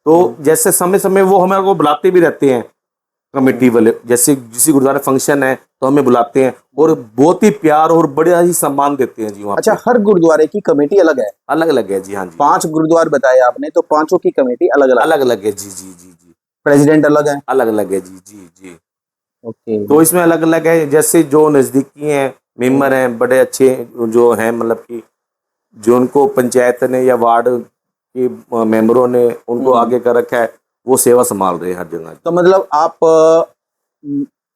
तो जैसे समय समय वो हमारे को बुलाते भी रहते हैं कमेटी वाले, जैसे किसी गुरुद्वारा फंक्शन है तो हमें बुलाते हैं और बहुत ही प्यार और बड़ा ही सम्मान देते हैं जी वहाँ अच्छा, पे। हर गुरुद्वारे की कमेटी अलग है? अलग अलग है जी, हाँ जी, 5 गुरुद्वार बताए आपने, तो पांचों की कमेटी अलग अलग, अलग अलग है जी जी जी जी, प्रेसिडेंट अलग है? अलग अलग है जी जी जी। ओके। तो इसमें अलग अलग है, जैसे जो नजदीकी हैं मेंबर हैं बड़े अच्छे जो हैं, मतलब कि जो उनको पंचायत ने या वार्ड के मेंबरों ने उनको आगे कर रखा है, वो सेवा संभाल रहे हैं हर जगह। तो मतलब आप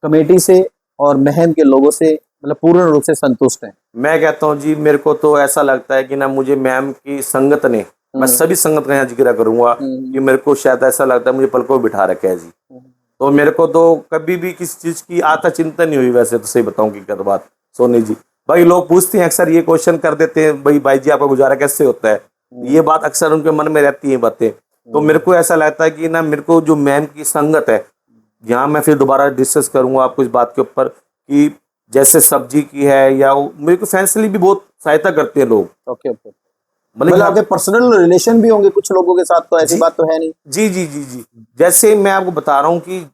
कमेटी से और महम के लोगों से मतलब पूर्ण रूप से संतुष्ट हैं? मैं कहता हूँ जी, मेरे को तो ऐसा लगता है कि ना मुझे मैम की संगत ने, मैं सभी संगत का यहाँ जिक्र करूंगा कि मेरे को शायद ऐसा लगता है मुझे पलकों में बिठा रखा है जी। तो मेरे को तो कभी भी किसी चीज की आता चिंता नहीं हुई, वैसे तो सही बताऊं की बात सोनी जी। भाई लोग पूछते हैं अक्सर, ये क्वेश्चन कर देते हैं, भाई जी आपका गुजारा कैसे होता है, ये बात अक्सर उनके मन में रहती है बातें। तो मेरे को ऐसा लगता है कि ना मेरे को जो मैम की संगत है, यहाँ मैं फिर दोबारा डिस्कस करूंगा आपको इस बात के ऊपर कि जैसे सब्जी की है या मेरे को फाइनेंशियली भी बहुत सहायता करते हैं लोग। Okay okay. मतलब मतलब आपके पर्सनल रिलेशन भी होंगे कुछ लोगों के साथ, तो ऐसी जी, बात तो है नहीं? जी जी जी जी। जैसे मैं आपको बता रहा हूँ कि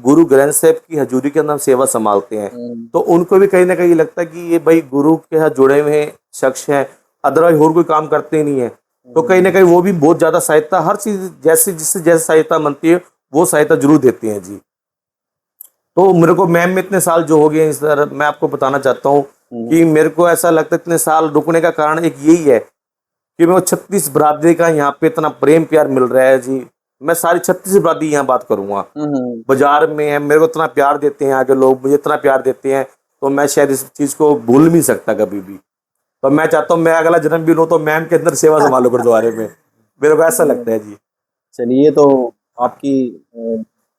गुरु ग्रंथ साहब की हजूरी के अंदर हम सेवा संभालते हैं, तो उनको भी कहीं ना कहीं लगता है कि ये भाई गुरु के साथ जुड़े हुए शख्स हैं, अदरवाइज और कोई काम करते ही नहीं है। तो कहीं ना कहीं वो भी बहुत ज्यादा सहायता, हर चीज जैसे जिससे जैसे सहायता बनती है वो सहायता जरूर देते हैं जी। तो मेरे को मैम में इतने साल जो हो गए इस तरह, मैं आपको बताना चाहता हूँ कि मेरे को ऐसा लगता है इतने साल रुकने का कारण एक यही है कि मैं 36 बरादरी का यहाँ पे इतना प्रेम प्यार मिल रहा है जी। मैं सारी 36 बरादरी यहाँ बात करूंगा, बाजार में है, मेरे को इतना प्यार देते हैं आगे लोग, मुझे इतना प्यार देते हैं, तो मैं शायद इस चीज को भूल नहीं सकता कभी भी। तो मैं चाहता हूँ मैं अगला जन्म भी लूँ तो मैम के अंदर सेवा संभालो गुरुद्वारे में, मेरे को ऐसा लगता है जी। चलिए, तो आपकी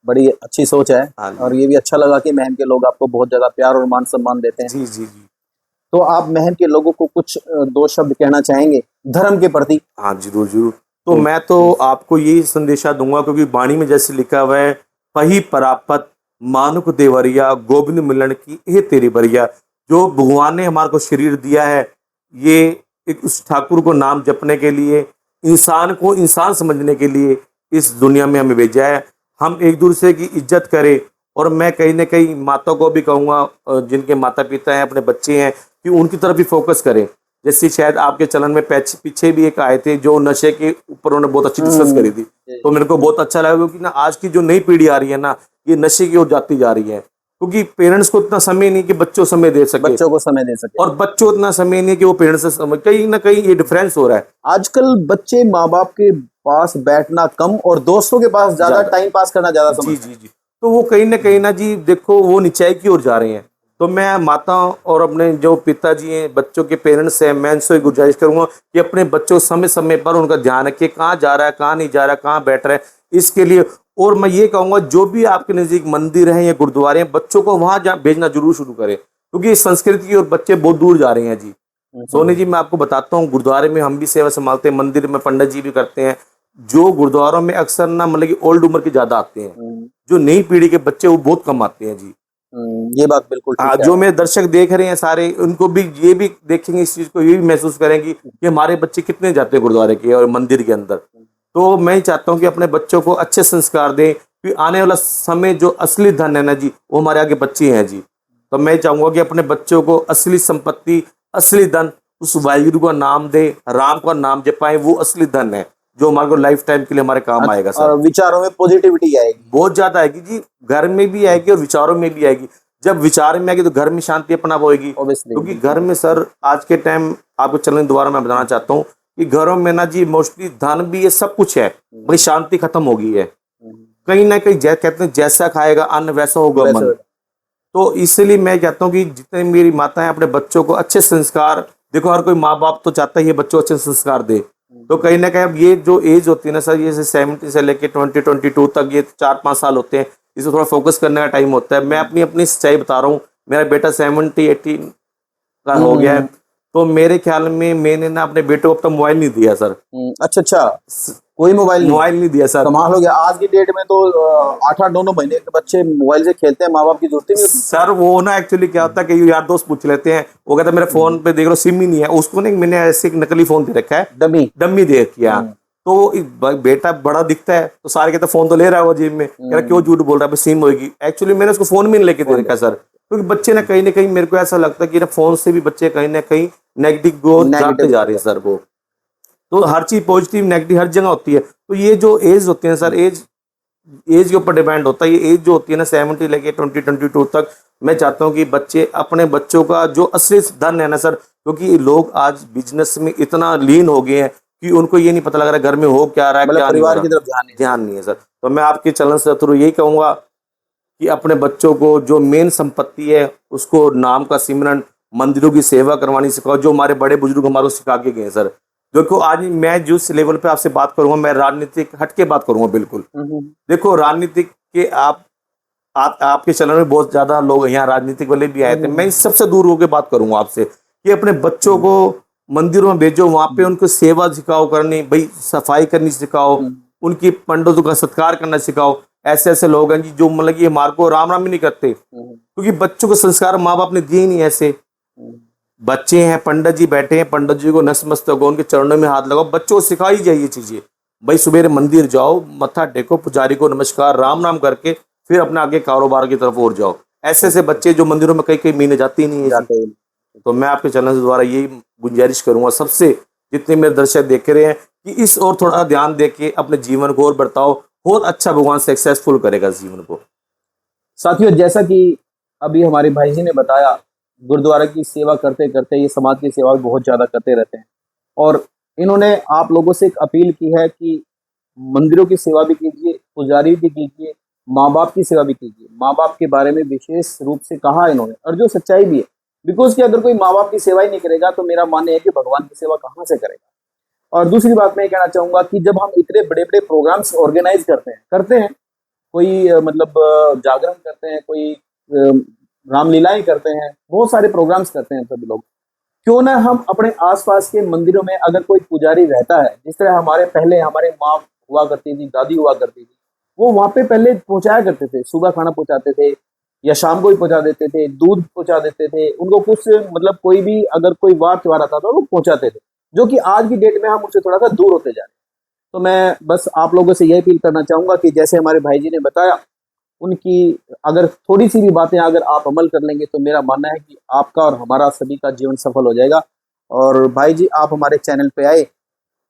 बड़ी अच्छी सोच है, हाँ जी। और ये भी अच्छा लगा कि महम के लोग आपको बहुत ज्यादा प्यार और मान सम्मान देते हैं। जी जी जी। तो आप महम के लोगों को कुछ 2 शब्द कहना चाहेंगे धर्म के प्रति? हाँ जरूर जरूर। तो मैं तो आपको यही संदेशा दूंगा, क्योंकि वाणी में जैसे लिखा हुआ है, पही परापत मानुक देवरिया गोविंद मिलन की ये तेरी बरिया। जो भगवान ने हमारे को शरीर दिया है, ये एक उस ठाकुर को नाम जपने के लिए, इंसान को इंसान समझने के लिए इस दुनिया में हमें भेजा है। हम एक दूसरे की इज्जत करें, और मैं कहीं ना कहीं माता को भी कहूँगा, जिनके माता पिता हैं, अपने बच्चे हैं, कि उनकी तरफ भी फोकस करें। जैसे शायद आपके चलन में पीछे भी एक आए थे जो नशे के ऊपर उन्होंने बहुत अच्छी डिस्कस करी थी, तो मेरे को बहुत अच्छा लगा, क्योंकि ना आज की जो नई पीढ़ी आ रही है ना, ये नशे की ओर जाती जा रही है, क्योंकि पेरेंट्स को इतना समय नहीं कि बच्चों को समय दे सके, बच्चों को समय दे सके, और बच्चों को इतना समय नहीं कि वो पेरेंट्स से समय, कहीं ना कहीं ये डिफरेंस हो रहा है। आजकल बच्चे माँ बाप के पास बैठना कम और दोस्तों के पास ज्यादा टाइम पास करना ज्यादा जी समझते जी जी। तो वो कहीं ना जी देखो वो नीचाई की ओर जा रहे हैं। तो मैं माता और अपने जो पिताजी हैं, बच्चों के पेरेंट्स हैं, मैं इनसे गुजारिश करूंगा कि अपने बच्चों समय समय पर उनका ध्यान रखिए, कहाँ जा रहा है, कहाँ नहीं जा रहा है, कहाँ बैठ रहा है, इसके लिए। और मैं ये कहूंगा जो भी आपके नजदीक मंदिर हैं या गुरुद्वारे हैं, बच्चों को वहां भेजना जरूर शुरू करें, क्योंकि इस संस्कृति की और बच्चे बहुत दूर जा रहे हैं जी। सोनी जी मैं आपको बताता हूँ, गुरुद्वारे में हम भी सेवा संभालते हैं, मंदिर में पंडित जी भी करते हैं। जो गुरुद्वारों में अक्सर ना मतलब कि ओल्ड उम्र के ज्यादा आते हैं, जो नई पीढ़ी के बच्चे वो बहुत कम आते हैं जी। ये बात बिल्कुल ठीक है। जो मेरे दर्शक देख रहे हैं सारे, उनको भी ये भी देखेंगे इस चीज को, ये भी महसूस करेंगे कि हमारे बच्चे कितने जाते हैं गुरुद्वारे के और मंदिर के अंदर। तो मैं चाहता हूँ कि अपने बच्चों को अच्छे संस्कार दें, कि आने वाला समय जो असली धन है ना जी, वो हमारे आगे बच्चे हैं जी। तो मैं चाहूंगा कि अपने बच्चों को असली संपत्ति, असली धन उस वाहिगुरु का नाम दे, राम का नाम जपाएं, वो असली धन है जो हमारे को लाइफ टाइम के लिए हमारे काम आएगा सर। और विचारों में पॉजिटिविटी आएगी, बहुत ज्यादा आएगी जी, घर में भी आएगी और विचारों में भी आएगी। जब विचार में आएगी तो घर में शांति अपना होगी, क्योंकि घर में सर आज के टाइम आपको चलन दोबारा मैं बताना चाहता हूँ कि घरों में ना जी मोस्टली धन भी है, सब कुछ है, भाई शांति खत्म हो गई है। कहीं ना कहीं कहते हैं जैसा खाएगा अन्न वैसा होगा मन। तो इसलिए मैं कहता हूँ कि जितने मेरी माताएं अपने बच्चों को अच्छे संस्कार, देखो हर कोई माँ बाप तो चाहता है ये बच्चों अच्छे संस्कार दे। तो कहीं ना कहीं अब ये जो एज होती है ना सर, ये 70 से लेके 20-22 तक, ये 4-5 साल होते हैं, इसमें थोड़ा फोकस करने का टाइम होता है। मैं अपनी सच्चाई बता रहा हूँ, मेरा बेटा 70-80 का हो गया है, तो मेरे ख्याल में मैंने ना अपने बेटे को अब तक मोबाइल नहीं दिया सर। अच्छा, कोई मोबाइल नहीं दिया सर। कमाल हो गया। आज की डेट में तो 8-9 महीने के बच्चे मोबाइल से खेलते हैं, माँ बाप की जरूरत नहीं होती सर। वो ना एक्चुअली क्या होता है कि यार दोस्त पूछ लेते हैं, वो कहता है मेरे फोन पे देख लो सिम ही नहीं है, उसको नहीं मैंने ऐसे एक नकली फोन दे रखा है, डमी दे रखा। तो बेटा बड़ा दिखता है तो सारे कहते फोन तो ले रहा है वो जेब में, कह रहा क्यों झूठ बोल रहा है, सिम होगी। एक्चुअली मैंने उसको फोन भी नहीं लेके दे रखा सर, क्योंकि बच्चे ना कहीं मेरे को ऐसा लगता है कि ना फोन से भी बच्चे कहीं ना कहीं नेगेटिव ग्रोथ जाते जा रहे हैं सर। वो तो हर चीज पॉजिटिव नेगेटिव हर जगह होती है। तो ये जो एज होते हैं सर, एज के ऊपर डिपेंड होता है। ये एज जो होती है ना 70 लेके 20-22 तक, मैं चाहता हूँ कि बच्चे अपने बच्चों का जो असली धन है ना सर, क्योंकि लोग आज बिजनेस में इतना लीन हो गए हैं कि उनको ये नहीं पता लग रहा घर में हो क्या रहा है, क्या परिवार की तरफ ध्यान नहीं है सर। तो मैं आपके चैनल से थ्रू यही कहूंगा कि अपने बच्चों को जो मेन संपत्ति है उसको नाम का सिमरन, मंदिरों की सेवा करवानी सिखाओ, जो हमारे बड़े बुजुर्ग हमारे सिखा के गए सर। देखो आज मैं जिस लेवल पे आपसे बात करूंगा, मैं राजनीतिक हट के बात करूंगा बिल्कुल। देखो राजनीतिक के आपके चैनल में बहुत ज्यादा लोग यहाँ राजनीतिक वाले भी आए थे, मैं इन सबसे दूर होकर बात करूंगा आपसे कि अपने बच्चों को मंदिरों में भेजो, वहां पे उनको सेवा सिखाओ करनी, भाई सफाई करनी सिखाओ, उनकी पंडितों का सत्कार करना सिखाओ। ऐसे ऐसे लोग हैं जो मतलब कि हमारे को राम राम ही नहीं करते, क्योंकि बच्चों को संस्कार माँ बाप ने दिए ही नहीं। ऐसे बच्चे हैं, पंडित जी बैठे हैं, पंडित जी को नतमस्तक हो, उनके चरणों में हाथ लगाओ, बच्चों को सिखाई जाए ये चीजें। भाई सुबह मंदिर जाओ, मत्था टेको, पुजारी को नमस्कार राम राम करके फिर अपने आगे कारोबार की तरफ और जाओ। ऐसे ऐसे बच्चे जो मंदिरों में कई कई महीने जाते ही नहीं है। तो मैं आपके चैनल से द्वारा यही गुजारिश करूंगा सबसे, जितने मेरे दर्शक देख रहे हैं, कि इस और थोड़ा ध्यान देके अपने जीवन को और बढ़ाओ, और अच्छा भगवान सक्सेसफुल करेगा जीवन को। साथियों, जैसा कि अभी हमारे भाई जी ने बताया, गुरुद्वारा की सेवा करते करते ये समाज की सेवा भी बहुत ज्यादा करते रहते हैं, और इन्होंने आप लोगों से एक अपील की है कि मंदिरों की सेवा भी कीजिए, पुजारी भी कीजिए, माँ बाप की सेवा भी कीजिए। माँ बाप के बारे में विशेष रूप से कहा इन्होंने, और जो सच्चाई भी है, बिकॉज कि अगर कोई माँ बाप की सेवा ही नहीं करेगा तो मेरा मानना है कि भगवान की सेवा कहाँ से करेगा। और दूसरी बात मैं ये कहना चाहूंगा कि जब हम इतने बड़े बड़े प्रोग्राम्स ऑर्गेनाइज करते हैं, कोई मतलब जागरण करते हैं, कोई रामलीलाएं करते हैं, बहुत सारे प्रोग्राम्स करते हैं सभी लोग, क्यों ना हम अपने आसपास के मंदिरों में अगर कोई पुजारी रहता है, जिस तरह हमारे माँ हुआ करती थी, दादी हुआ करती थी, वो वहां पे पहले पहुंचाया करते थे, सुबह खाना पहुंचाते थे या शाम को ही पहुंचा देते थे, दूध पहुंचा देते थे उनको, कुछ मतलब कोई भी अगर कोई वार त्योहार आता था वो पहुंचाते थे, जो कि आज की डेट में हम उससे थोड़ा सा दूर होते जा रहे हैं। तो मैं बस आप लोगों से यही अपील करना चाहूंगा कि जैसे हमारे भाई जी ने बताया, उनकी अगर थोड़ी सी भी बातें अगर आप अमल कर लेंगे तो मेरा मानना है कि आपका और हमारा सभी का जीवन सफल हो जाएगा। और भाई जी, आप हमारे चैनल पे आए,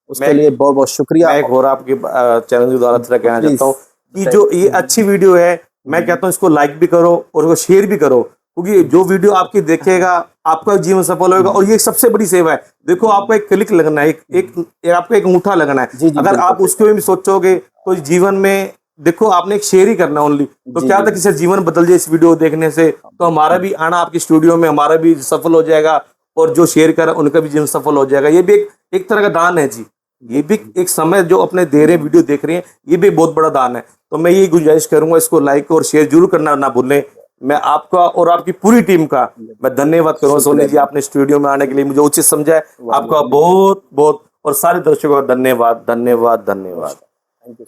उसके लिए बहुत बहुत शुक्रिया। मैं एक और आपके चैनल के द्वारा कहना चाहता हूँ कि जो ये अच्छी वीडियो है, मैं कहता हूँ इसको लाइक भी करो और इसको शेयर भी करो, क्योंकि जो वीडियो आपकी देखेगा आपका जीवन सफल होगा। और ये सबसे बड़ी सेवा है। देखो आपको एक क्लिक लगना है, आपको एक अंगूठा लगना है। अगर आप उसके भी सोचोगे तो जीवन में देखो आपने एक शेयर ही करना ओनली, तो क्या था किसी जीवन बदल जाए इस वीडियो देखने से, तो हमारा भी आना आपकी स्टूडियो में हमारा भी सफल हो जाएगा, और जो शेयर कर उनका भी जीवन सफल हो जाएगा। ये भी एक तरह का दान है जी, ये भी एक समय जो अपने दे रहे वीडियो देख रहे हैं, ये भी बहुत बड़ा दान है। तो मैं यही गुजारिश करूंगा, इसको लाइक और शेयर जरूर करना ना भूलें। मैं आपका और आपकी पूरी टीम का मैं धन्यवाद करूंगा। सोनी जी, आपने स्टूडियो में आने के लिए मुझे उचित समझा है, आपका बहुत बहुत और सारे दर्शकों का धन्यवाद धन्यवाद धन्यवाद। Thank you.